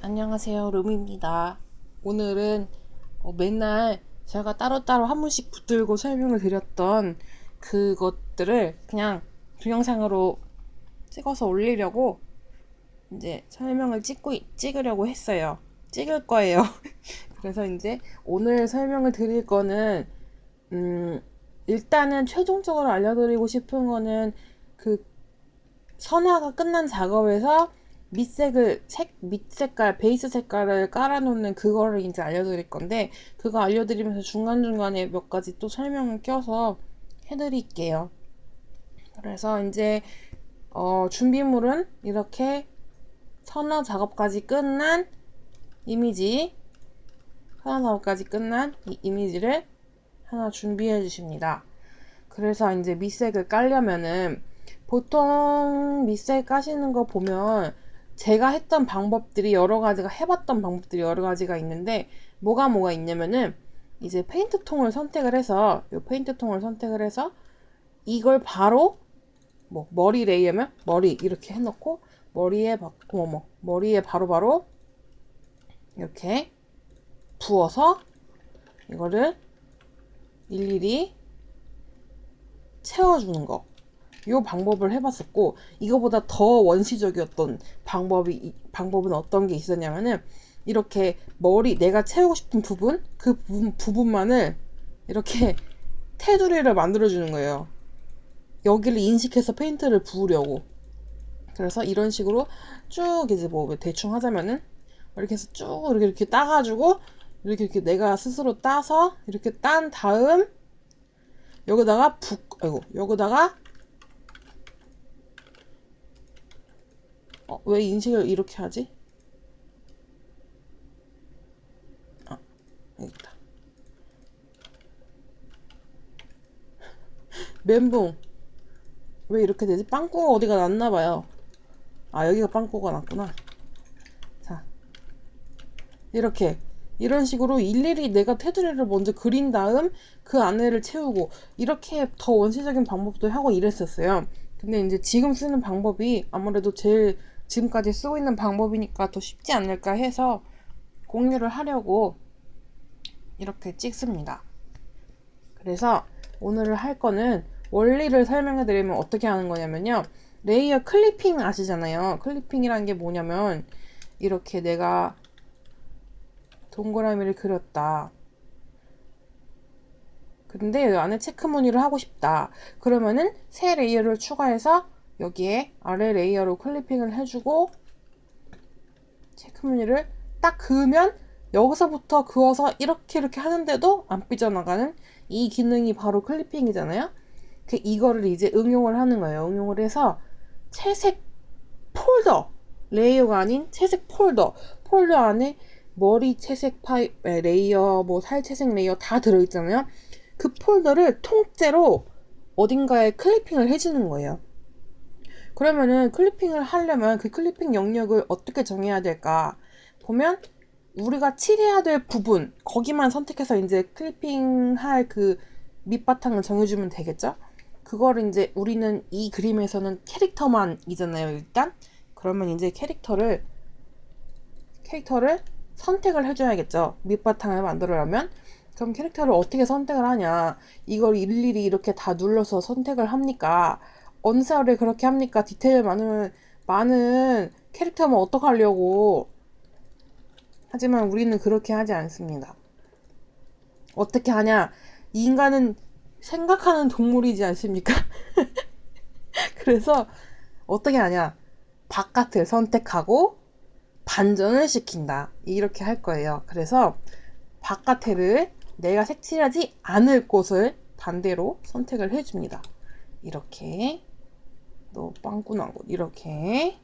안녕하세요, 룸입니다. 오늘은 맨날 제가 따로따로 한 번씩 붙들고 설명을 드렸던 그것들을 그냥 동영상으로 찍어서 올리려고 이제 설명을 찍으려고 했어요. 찍을 거예요. 그래서 이제 오늘 설명을 드릴 거는 일단은 최종적으로 알려드리고 싶은 거는 그 선화가 끝난 작업에서 밑 색깔, 베이스 색깔을 깔아놓는 그거를 이제 알려드릴 건데, 그거 알려드리면서 중간중간에 몇 가지 또 설명을 껴서 해드릴게요. 그래서 이제, 준비물은 이렇게 선화 작업까지 끝난 이미지, 선화 작업까지 끝난 이 이미지를 하나 준비해 주십니다. 그래서 이제 밑색을 깔려면은, 보통 밑색 까시는 거 보면 제가 했던 방법들이 여러 가지가 해봤던 방법들이 여러 가지가 있는데 뭐가 있냐면은 이제 페인트 통을 선택을 해서 이 페인트 통을 선택을 해서 이걸 바로 뭐 머리 레이어면 머리 이렇게 해놓고 머리에 바로바로 이렇게 부어서 이거를 일일이 채워주는 거, 이 방법을 해봤었고, 이거보다 더 원시적이었던 방법은 어떤 게 있었냐면은 이렇게 내가 채우고 싶은 부분, 그 부분만을 이렇게 테두리를 만들어주는 거예요. 여기를 인식해서 페인트를 부으려고. 그래서 이런 식으로 쭉 이제 뭐 대충 하자면은 이렇게 해서 쭉 이렇게 따가지고 이렇게 내가 스스로 따서 이렇게 딴 다음 여기다가 왜 인식을 이렇게 하지? 여기 있다. 멘붕. 왜 이렇게 되지? 빵꾸가 어디가 났나봐요. 여기가 빵꾸가 났구나. 자, 이런 식으로 일일이 내가 테두리를 먼저 그린 다음 그 안에를 채우고, 이렇게 더 원시적인 방법도 하고 이랬었어요. 근데 이제 지금 쓰는 방법이 아무래도 제일 지금까지 쓰고 있는 방법이니까 더 쉽지 않을까 해서 공유를 하려고 이렇게 찍습니다. 그래서 오늘 할 거는 원리를 설명해 드리면 어떻게 하는 거냐면요, 레이어 클리핑 아시잖아요. 클리핑이란 게 뭐냐면 이렇게 내가 동그라미를 그렸다. 근데 여기 안에 체크 무늬를 하고 싶다. 그러면은 새 레이어를 추가해서 여기에 아래 레이어로 클리핑을 해주고 체크 무늬를 딱 그으면 여기서부터 그어서 이렇게 하는데도 안 삐져나가는 이 기능이 바로 클리핑이잖아요. 이거를 이제 응용을 하는 거예요. 응용을 해서 채색 폴더, 레이어가 아닌 채색 폴더 안에 머리 채색 레이어, 뭐 살 채색 레이어 다 들어있잖아요. 그 폴더를 통째로 어딘가에 클리핑을 해주는 거예요. 그러면은 클리핑을 하려면 그 클리핑 영역을 어떻게 정해야 될까 보면, 우리가 칠해야 될 부분 거기만 선택해서 이제 클리핑할 그 밑바탕을 정해주면 되겠죠. 그거를 이제 우리는 이 그림에서는 캐릭터만이잖아요, 일단. 그러면 이제 캐릭터를 선택을 해줘야겠죠, 밑바탕을 만들려면. 그럼 캐릭터를 어떻게 선택을 하냐, 이걸 일일이 이렇게 다 눌러서 선택을 합니까? 언사를 그렇게 합니까? 디테일 많은 캐릭터면 어떡하려고. 하지만 우리는 그렇게 하지 않습니다. 어떻게 하냐, 이 인간은 생각하는 동물이지 않습니까? 그래서 어떻게 하냐, 바깥을 선택하고 반전을 시킨다, 이렇게 할 거예요. 그래서 바깥을 내가 색칠하지 않을 곳을 반대로 선택을 해줍니다. 이렇게 너 빵꾸 난 곳, 이렇게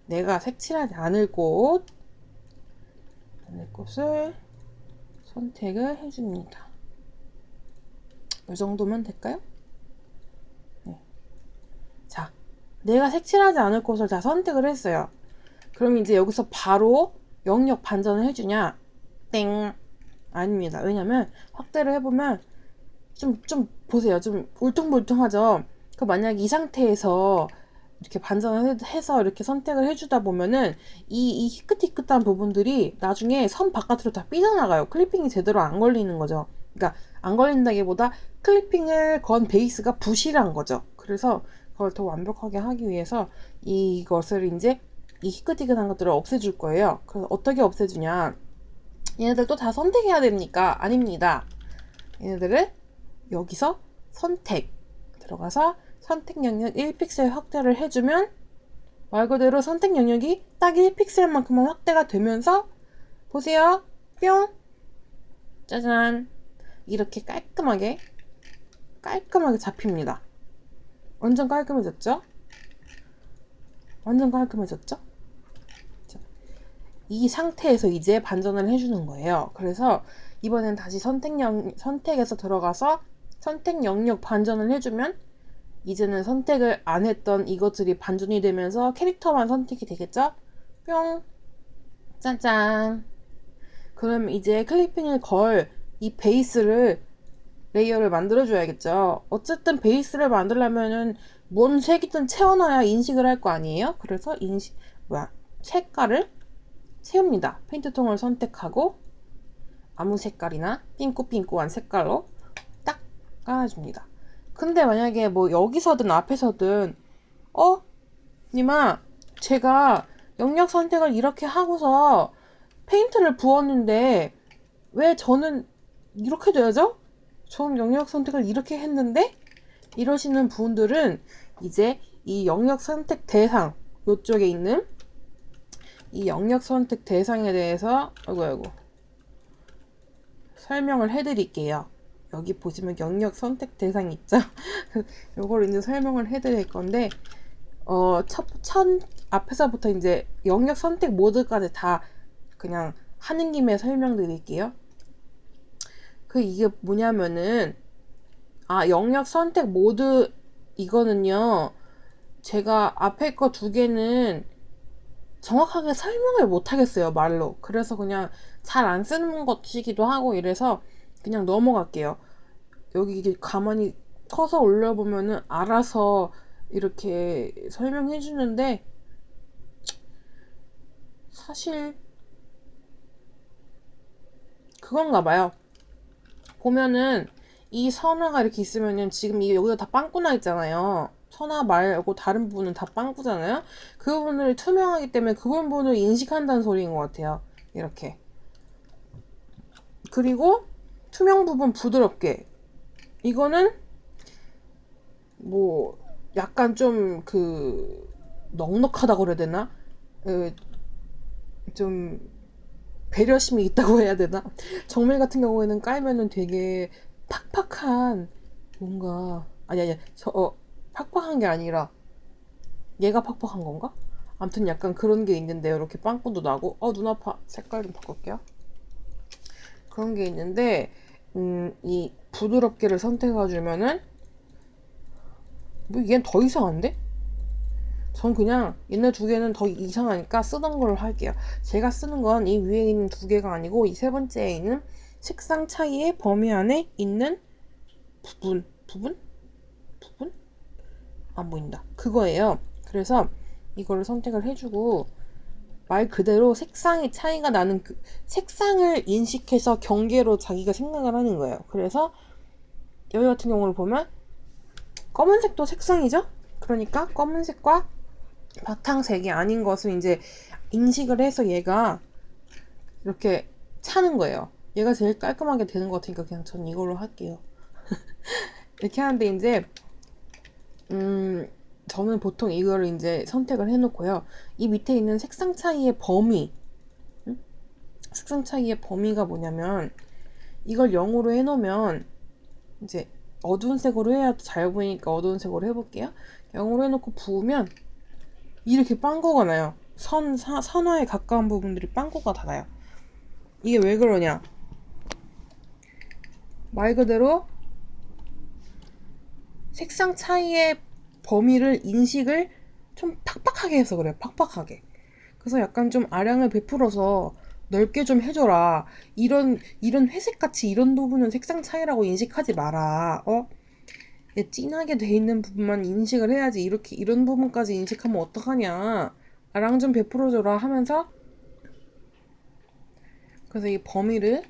내가 색칠하지 않을 곳을 선택을 해줍니다. 이 정도면 될까요? 네. 자, 내가 색칠하지 않을 곳을 다 선택을 했어요. 그럼 이제 여기서 바로 영역 반전을 해주냐? 땡! 아닙니다. 왜냐면 확대를 해보면 좀 보세요. 좀 울퉁불퉁하죠? 만약에 이 상태에서 이렇게 반전을 해서 이렇게 선택을 해주다 보면은 이 희끗희끗한 부분들이 나중에 선 바깥으로 다 삐져나가요. 클리핑이 제대로 안 걸리는 거죠. 그러니까 안 걸린다기보다 클리핑을 건 베이스가 부실한 거죠. 그래서 그걸 더 완벽하게 하기 위해서 이것을 이제 이 희끗희끗한 것들을 없애줄 거예요. 그래서 어떻게 없애주냐? 얘네들도 다 선택해야 됩니까? 아닙니다. 얘네들을 여기서 선택 들어가서 선택 영역 1픽셀 확대를 해주면 말 그대로 선택 영역이 딱 1픽셀만큼만 확대가 되면서 보세요. 뿅! 짜잔! 이렇게 깔끔하게 잡힙니다. 완전 깔끔해졌죠? 완전 깔끔해졌죠? 이 상태에서 이제 반전을 해주는 거예요. 그래서 이번엔 다시 선택에서 들어가서 선택 영역 반전을 해주면 이제는 선택을 안 했던 이것들이 반전이 되면서 캐릭터만 선택이 되겠죠? 뿅! 짜잔! 그럼 이제 클리핑을 걸 이 베이스를 레이어를 만들어줘야겠죠? 어쨌든 베이스를 만들려면은 뭔 색이든 채워놔야 인식을 할 거 아니에요? 그래서 색깔을 채웁니다. 페인트통을 선택하고 아무 색깔이나 삥꾸삥꾸한 색깔로 딱 깔아줍니다. 근데 만약에 뭐 여기서든 앞에서든 님아 제가 영역 선택을 이렇게 하고서 페인트를 부었는데 왜 저는 이렇게 돼야죠? 전 영역 선택을 이렇게 했는데? 이러시는 분들은 이제 이 영역 선택 대상 요쪽에 있는 이 영역 선택 대상에 대해서 아이고 설명을 해드릴게요. 여기 보시면 영역 선택 대상 있죠? 요걸 이제 설명을 해드릴 건데 앞에서부터 이제 영역 선택 모드까지 다 그냥 하는 김에 설명드릴게요. 이게 뭐냐면은 영역 선택 모드 이거는요. 제가 앞에 거 두 개는 정확하게 설명을 못 하겠어요, 말로. 그래서 그냥 잘 안 쓰는 것이기도 하고 이래서 그냥 넘어갈게요. 여기 가만히 커서 올려보면은 알아서 이렇게 설명해 주는데 사실 그건가 봐요. 보면은 이 선화가 이렇게 있으면은 지금 여기가 다 빵꾸 나 있잖아요. 선화 말고 다른 부분은 다 빵꾸잖아요. 그 부분을 투명하기 때문에 그 부분을 인식한다는 소리인 것 같아요. 이렇게. 그리고 투명 부분 부드럽게. 이거는 뭐 약간 좀 넉넉하다고 그래야 되나? 좀 배려심이 있다고 해야 되나? 정밀 같은 경우에는 깔면은 되게 팍팍한 뭔가 아니 팍팍한 게 아니라 얘가 팍팍한 건가? 아무튼 약간 그런 게 있는데요. 이렇게 빵꾸도 나고 눈 아파. 색깔 좀 바꿀게요. 그런 게 있는데 이 부드럽게를 선택해주면은 뭐 얘는 더 이상한데? 전 그냥 얘네 두 개는 더 이상하니까 쓰던 걸로 할게요. 제가 쓰는 건 이 위에 있는 두 개가 아니고 이 세 번째에 있는 색상 차이의 범위 안에 있는 부분? 안 보인다. 그거예요. 그래서 이거를 선택을 해주고 말 그대로 색상의 차이가 나는 색상을 인식해서 경계로 자기가 생각을 하는 거예요. 그래서 여기 같은 경우를 보면 검은색도 색상이죠? 그러니까 검은색과 바탕색이 아닌 것을 이제 인식을 해서 얘가 이렇게 차는 거예요. 얘가 제일 깔끔하게 되는 것 같으니까 그냥 전 이걸로 할게요. 이렇게 하는데 이제 저는 보통 이거를 이제 선택을 해놓고요. 이 밑에 있는 색상 차이의 범위 색상 차이의 범위가 뭐냐면 이걸 0으로 해놓으면 이제 어두운 색으로 해야 잘 보이니까 어두운 색으로 해볼게요. 0으로 해놓고 부으면 이렇게 빵꾸가 나요. 선화에 가까운 부분들이 빵꾸가 다 나요. 이게 왜 그러냐? 말 그대로 색상 차이의 범위를 인식을 좀 팍팍하게 해서 그래요. 팍팍하게. 그래서 약간 좀 아량을 베풀어서 넓게 좀 해줘라. 이런 회색같이 이런 부분은 색상 차이라고 인식하지 마라. 진하게 돼 있는 부분만 인식을 해야지 이렇게 이런 부분까지 인식하면 어떡하냐. 나랑 좀 베풀어줘라 하면서 그래서 이 범위를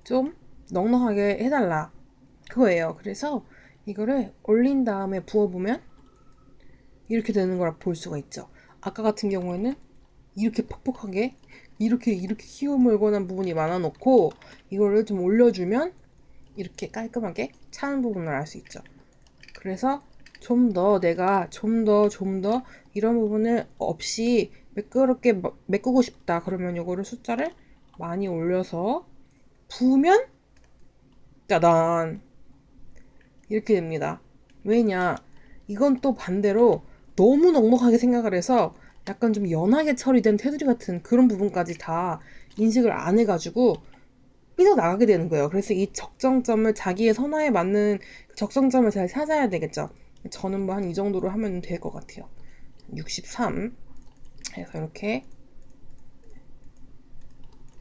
좀 넉넉하게 해달라 그거예요. 그래서 이거를 올린 다음에 부어보면 이렇게 되는 걸 볼 수가 있죠. 아까 같은 경우에는 이렇게 퍽퍽하게 이렇게 키워 물건한 부분이 많아 놓고 이거를 좀 올려주면 이렇게 깔끔하게 차는 부분을 알 수 있죠. 그래서 좀 더 내가 좀 더 이런 부분을 없이 매끄럽게 메꾸고 싶다. 그러면 이거를 숫자를 많이 올려서 부으면 짜잔 이렇게 됩니다. 왜냐 이건 또 반대로 너무 넉넉하게 생각을 해서 약간 좀 연하게 처리된 테두리 같은 그런 부분까지 다 인식을 안 해가지고 삐져나가게 되는 거예요. 그래서 이 적정점을 자기의 선호에 맞는 적정점을 잘 찾아야 되겠죠. 저는 뭐 한 이 정도로 하면 될 것 같아요. 63 해서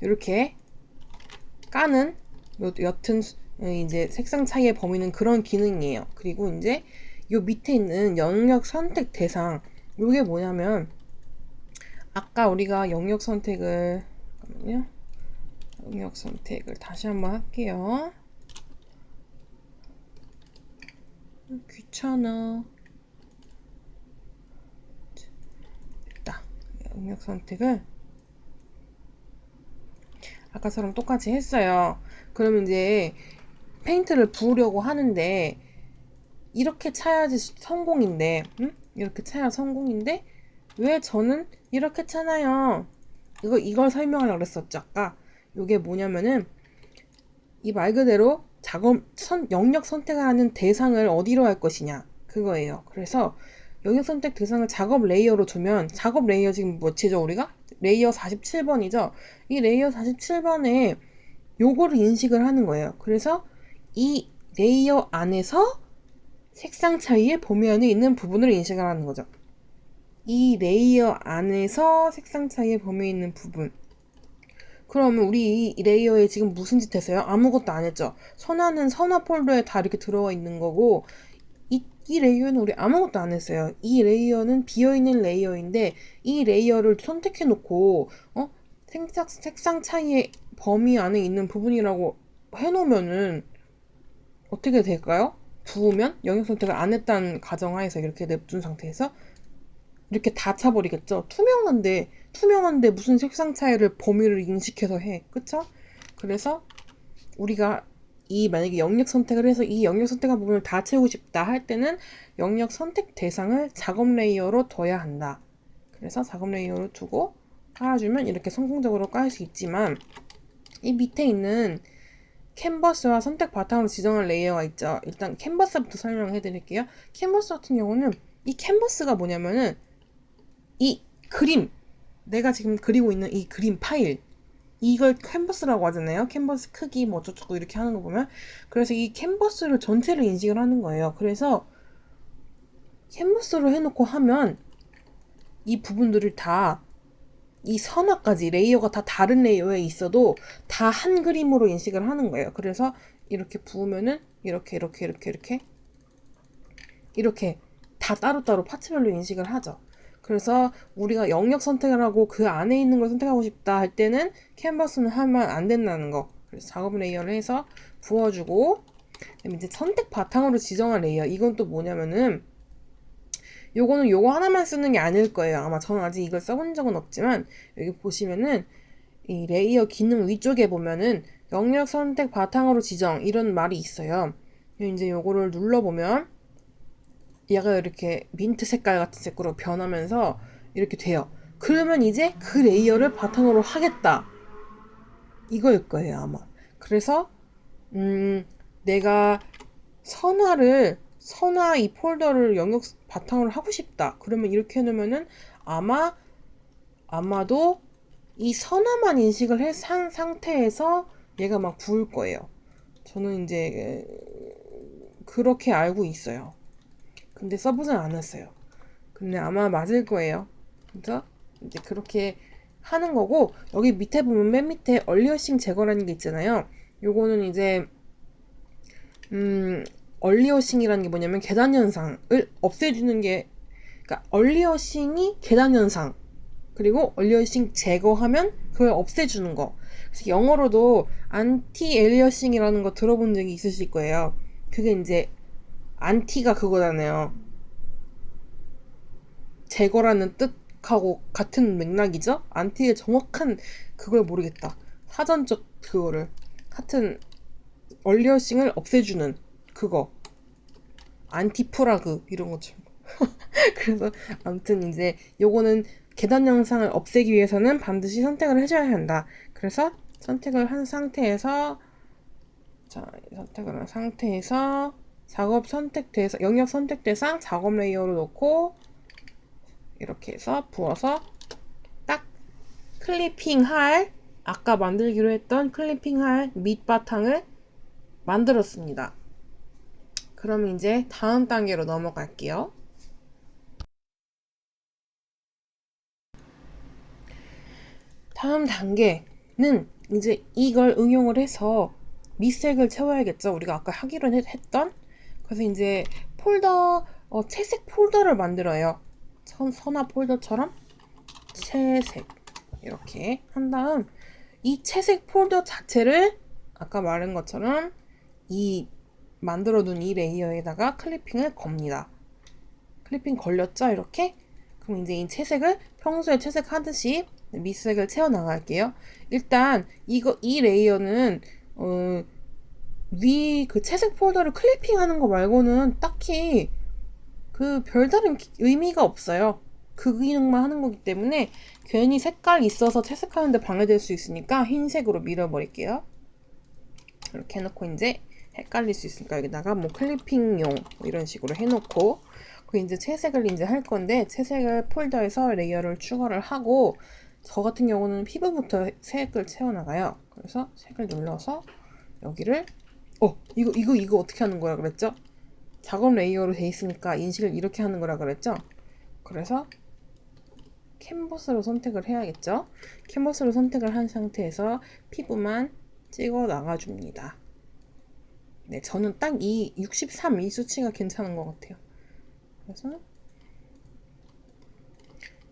이렇게 까는 옅은 이제 색상 차이의 범위는 그런 기능이에요. 그리고 이제 요 밑에 있는 영역 선택 대상 요게 뭐냐면 아까 우리가 영역 선택을 잠깐만요. 영역 선택을 다시 한번 할게요. 귀찮아. 됐다. 영역 선택을 아까처럼 똑같이 했어요. 그러면 이제 페인트를 부으려고 하는데 이렇게 차야지 성공인데 이렇게 차야 성공인데 왜 저는 이렇게 차나요? 이걸 설명하려고 그랬었죠 아까. 이게 뭐냐면은 이 말 그대로 영역 선택하는 대상을 어디로 할 것이냐 그거예요. 그래서 영역 선택 대상을 작업 레이어로 두면 작업 레이어 지금 뭐지죠 우리가? 레이어 47번이죠. 이 레이어 47번에 요거를 인식을 하는 거예요. 그래서 이 레이어 안에서 색상 차이의 범위 안에 있는 부분을 인식을 하는 거죠. 이 레이어 안에서 색상 차이의 범위에 있는 부분. 그러면 우리 이 레이어에 지금 무슨 짓 했어요? 아무것도 안 했죠. 선화는 선화 폴더에 다 이렇게 들어가 있는 거고 이 레이어는 우리 아무것도 안 했어요. 이 레이어는 비어있는 레이어인데 이 레이어를 선택해 놓고 색상 차이의 범위 안에 있는 부분이라고 해놓으면은 어떻게 될까요? 부으면 영역 선택을 안 했다는 가정하에서 이렇게 냅둔 상태에서 이렇게 다 차버리겠죠. 투명한데 무슨 색상 차이를 범위를 인식해서 해. 그쵸? 그래서 우리가 만약에 영역 선택을 해서 이 영역 선택한 부분을 다 채우고 싶다 할 때는 영역 선택 대상을 작업 레이어로 둬야 한다. 그래서 작업 레이어로 두고 깔아주면 이렇게 성공적으로 깔 수 있지만 이 밑에 있는 캔버스와 선택 바탕으로 지정한 레이어가 있죠. 일단 캔버스부터 설명해 드릴게요. 캔버스 같은 경우는 이 캔버스가 뭐냐면은 이 그림 내가 지금 그리고 있는 이 그림 파일 이걸 캔버스라고 하잖아요. 캔버스 크기 뭐 어쩌고 이렇게 하는 거 보면 그래서 이 캔버스를 전체를 인식을 하는 거예요. 그래서 캔버스로 해놓고 하면 이 부분들을 다 이 선화까지 레이어가 다 다른 레이어에 있어도 다 한 그림으로 인식을 하는 거예요. 그래서 이렇게 부으면은 이렇게 다 따로따로 파츠별로 인식을 하죠. 그래서 우리가 영역 선택을 하고 그 안에 있는 걸 선택하고 싶다 할 때는 캔버스는 하면 안 된다는 거. 그래서 작업 레이어를 해서 부어주고 그다음에 이제 선택 바탕으로 지정한 레이어 이건 또 뭐냐면은 요거는 요거 하나만 쓰는 게 아닐 거예요. 아마 저는 아직 이걸 써본 적은 없지만 여기 보시면은 이 레이어 기능 위쪽에 보면은 영역 선택 바탕으로 지정 이런 말이 있어요. 이제 요거를 눌러보면 얘가 이렇게 민트 색깔 같은 색으로 변하면서 이렇게 돼요. 그러면 이제 그 레이어를 바탕으로 하겠다. 이거일 거예요, 아마. 그래서 내가 선화 이 폴더를 영역 바탕으로 하고 싶다. 그러면 이렇게 해놓으면은 아마도 이 선화만 인식을 한 상태에서 얘가 막 부을 거예요. 저는 이제 그렇게 알고 있어요. 근데 써보진 않았어요. 근데 아마 맞을 거예요. 그래서 이제 그렇게 하는 거고 여기 밑에 보면 맨 밑에 얼리어싱 제거라는 게 있잖아요. 요거는 이제 얼리어싱이라는 게 뭐냐면 계단 현상을 없애주는 게, 그러니까 얼리어싱이 계단 현상, 그리고 얼리어싱 제거하면 그걸 없애주는 거. 그래서 영어로도 안티 엘리어싱이라는 거 들어본 적이 있으실 거예요. 그게 이제 안티가 그거잖아요. 제거라는 뜻하고 같은 맥락이죠. 안티의 정확한 그걸 모르겠다. 사전적 그거를. 하여튼 얼리어싱을 없애주는 그거. 안티프라그 이런 것처럼. 그래서 아무튼 이제 요거는 계단 영상을 없애기 위해서는 반드시 선택을 해줘야 한다. 그래서 선택을 한 상태에서, 자, 선택을 한 상태에서 작업 선택돼서 영역 선택 대상 작업 레이어로 놓고 이렇게 해서 부어서 딱 클리핑할, 아까 만들기로 했던 클리핑할 밑바탕을 만들었습니다. 그럼 이제 다음 단계로 넘어갈게요. 다음 단계는 이제 이걸 응용을 해서 밑색을 채워야겠죠. 우리가 아까 하기로 했던. 그래서 이제 폴더, 채색 폴더를 만들어요. 선화 폴더처럼 채색 이렇게 한 다음 이 채색 폴더 자체를 아까 말한 것처럼 이 만들어둔 이 레이어에다가 클리핑을 겁니다. 클리핑 걸렸죠? 이렇게? 그럼 이제 이 채색을 평소에 채색하듯이 밑색을 채워 나갈게요. 일단 이 레이어는 위 그 채색 폴더를 클리핑하는 거 말고는 딱히 그 별다른 의미가 없어요. 그 기능만 하는 거기 때문에 괜히 색깔 있어서 채색하는데 방해될 수 있으니까 흰색으로 밀어버릴게요. 이렇게 해놓고 이제 헷갈릴 수 있으니까 여기다가 뭐 클리핑용 뭐 이런 식으로 해놓고 그 이제 채색을 이제 할 건데 채색을 폴더에서 레이어를 추가를 하고 저 같은 경우는 피부부터 색을 채워나가요. 그래서 색을 눌러서 여기를 이거 어떻게 하는 거라 그랬죠? 작업 레이어로 돼 있으니까 인식을 이렇게 하는 거라 그랬죠? 그래서 캔버스로 선택을 해야겠죠? 캔버스로 선택을 한 상태에서 피부만 찍어 나가줍니다. 네, 저는 딱 이 63 이 수치가 괜찮은 것 같아요. 그래서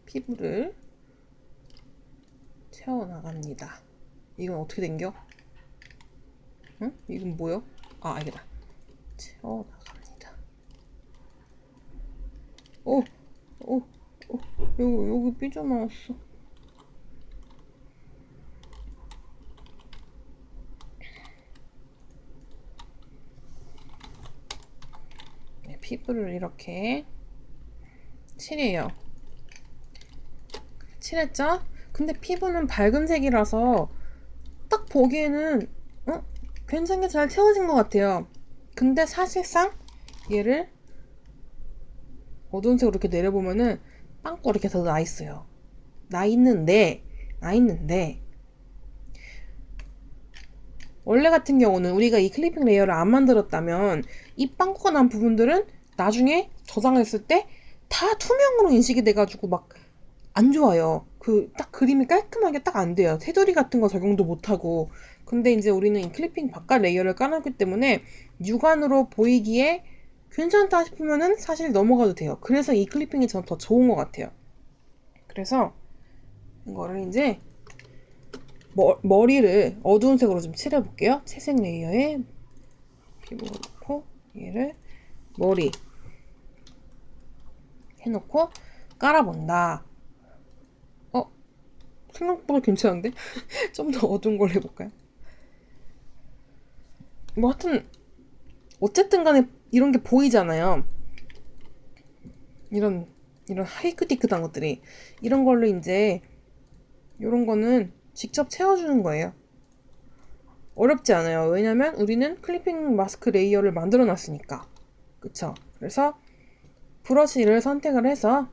피부를 채워 나갑니다. 이건 어떻게 된겨? 응? 이건 뭐요? 아, 알겠다. 채워 나갑니다. 여기 삐져나왔어. 네, 피부를 이렇게 칠해요. 칠했죠? 근데 피부는 밝은 색이라서 딱 보기에는 괜찮게 잘 채워진 것 같아요. 근데 사실상 얘를 어두운 색으로 이렇게 내려보면은 빵꾸 이렇게 더 나 있어요. 나 있는데 원래 같은 경우는 우리가 이 클리핑 레이어를 안 만들었다면 이 빵꾸가 난 부분들은 나중에 저장했을 때 다 투명으로 인식이 돼가지고 막 안 좋아요. 그 딱 그림이 깔끔하게 딱 안 돼요. 테두리 같은 거 적용도 못하고. 근데 이제 우리는 이 클리핑 바깥 레이어를 깔았기 때문에 육안으로 보이기에 괜찮다 싶으면은 사실 넘어가도 돼요. 그래서 이 클리핑이 저는 더 좋은 것 같아요. 그래서 이거를 이제 머리를 어두운 색으로 좀 칠해볼게요. 채색 레이어에 피부를 놓고 얘를 머리 해놓고 깔아본다. 생각보다 괜찮은데? 좀 더 어두운 걸로 해볼까요? 뭐 하여튼 어쨌든 간에 이런 게 보이잖아요. 이런 하이크티크한 것들이 이런 걸로 이제 이런 거는 직접 채워주는 거예요. 어렵지 않아요. 왜냐면 우리는 클리핑 마스크 레이어를 만들어 놨으니까. 그쵸? 그래서 브러쉬를 선택을 해서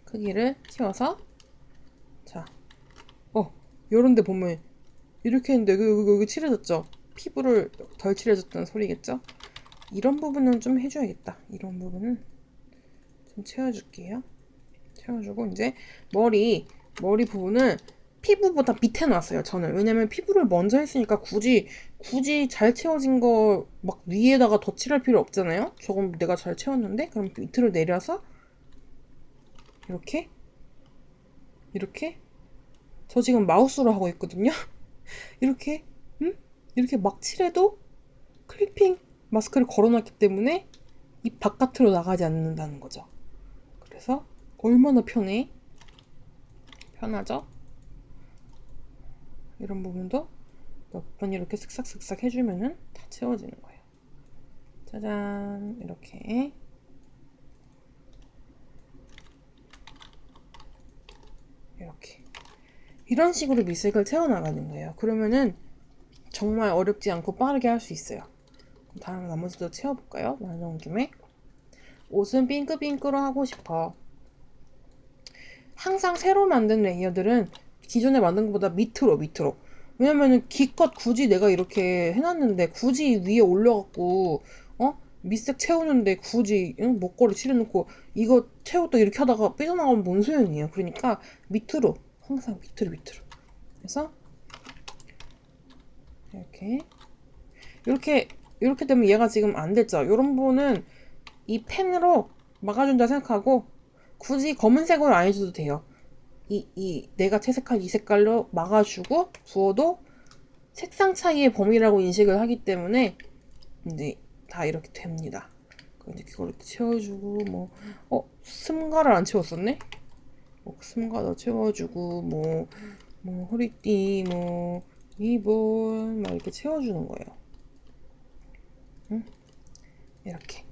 크기를 키워서 자, 요런 데 보면 이렇게 했는데 여기 칠해졌죠? 피부를 덜 칠해졌다는 소리겠죠? 이런 부분은 좀 해줘야겠다. 이런 부분은 좀 채워줄게요. 채워주고 이제 머리 부분은 피부보다 밑에 놨어요, 저는. 왜냐면 피부를 먼저 했으니까 굳이 잘 채워진 거 막 위에다가 덧칠할 필요 없잖아요. 저건 내가 잘 채웠는데. 그럼 밑으로 내려서 이렇게 저 지금 마우스로 하고 있거든요. 이렇게 이렇게 막 칠해도 클리핑 마스크를 걸어놨기 때문에 입 바깥으로 나가지 않는다는 거죠. 그래서 얼마나 편하죠? 이런 부분도 몇 번 이렇게 슥싹슥싹 해주면은 다 채워지는 거예요. 짜잔, 이렇게 이런 식으로 미색을 채워나가는 거예요. 그러면은 정말 어렵지 않고 빠르게 할 수 있어요. 다음 나머지도 채워볼까요? 나온 김에. 옷은 핑크핑크로 하고 싶어. 항상 새로 만든 레이어들은 기존에 만든 것보다 밑으로. 왜냐면은 기껏 굳이 내가 이렇게 해놨는데 굳이 위에 올려갖고 밑색 채우는데 굳이 목걸이 칠해놓고 이거 채우다 이렇게 하다가 삐져나가면 뭔 소용이에요. 그러니까 밑으로, 항상 밑으로. 그래서 이렇게 되면 얘가 지금 안 됐죠. 이런 부분은 이 펜으로 막아준다 생각하고 굳이 검은색으로 안 해줘도 돼요. 내가 채색한 이 색깔로 막아주고 부어도 색상 차이의 범위라고 인식을 하기 때문에 이제 다 이렇게 됩니다. 이제 그걸 이렇게 채워주고 스문가를 안 채웠었네? 스문가도 채워주고 허리띠 리본 막 이렇게 채워주는 거예요. 응? 이렇게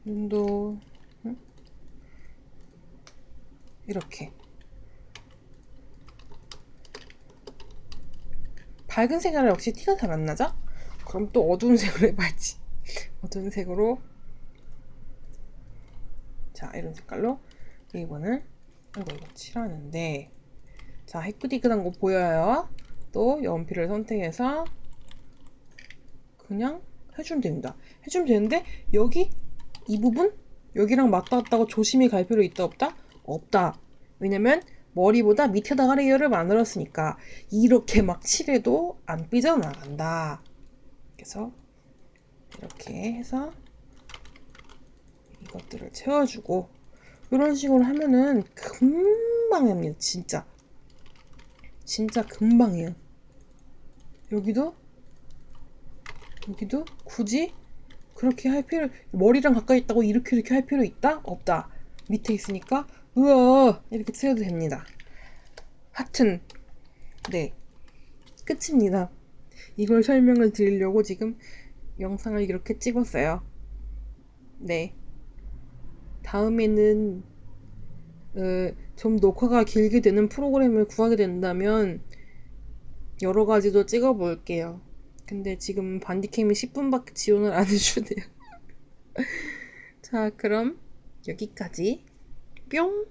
눈도 이렇게 밝은 색깔은 역시 티가 잘 안 나죠? 그럼 또 어두운 색으로 해봐야지. 어두운 색으로 자 이런 색깔로 이거는 이거 칠하는데 자 희끗희끗한 거 보여요? 또 연필을 선택해서 그냥 해주면 됩니다. 해주면 되는데 여기 이 부분 여기랑 맞다 갔다고 조심히 갈 필요 있다 없다? 없다. 왜냐면 머리보다 밑에다가 레이어를 만들었으니까 이렇게 막 칠해도 안 삐져나간다. 그래서 이렇게 해서 이것들을 채워주고 이런 식으로 하면은 금방 합니다. 진짜 금방이에요. 여기도 굳이 그렇게 할 필요, 머리랑 가까이 있다고 이렇게 할 필요 있다? 없다. 밑에 있으니까 우와 이렇게 칠해도 됩니다. 하여튼 네 끝입니다. 이걸 설명을 드리려고 지금 영상을 이렇게 찍었어요. 네 다음에는 좀 녹화가 길게 되는 프로그램을 구하게 된다면 여러 가지도 찍어 볼게요. 근데 지금 반디캠이 10분밖에 지원을 안 해주네요. 자, 그럼 여기까지 뿅!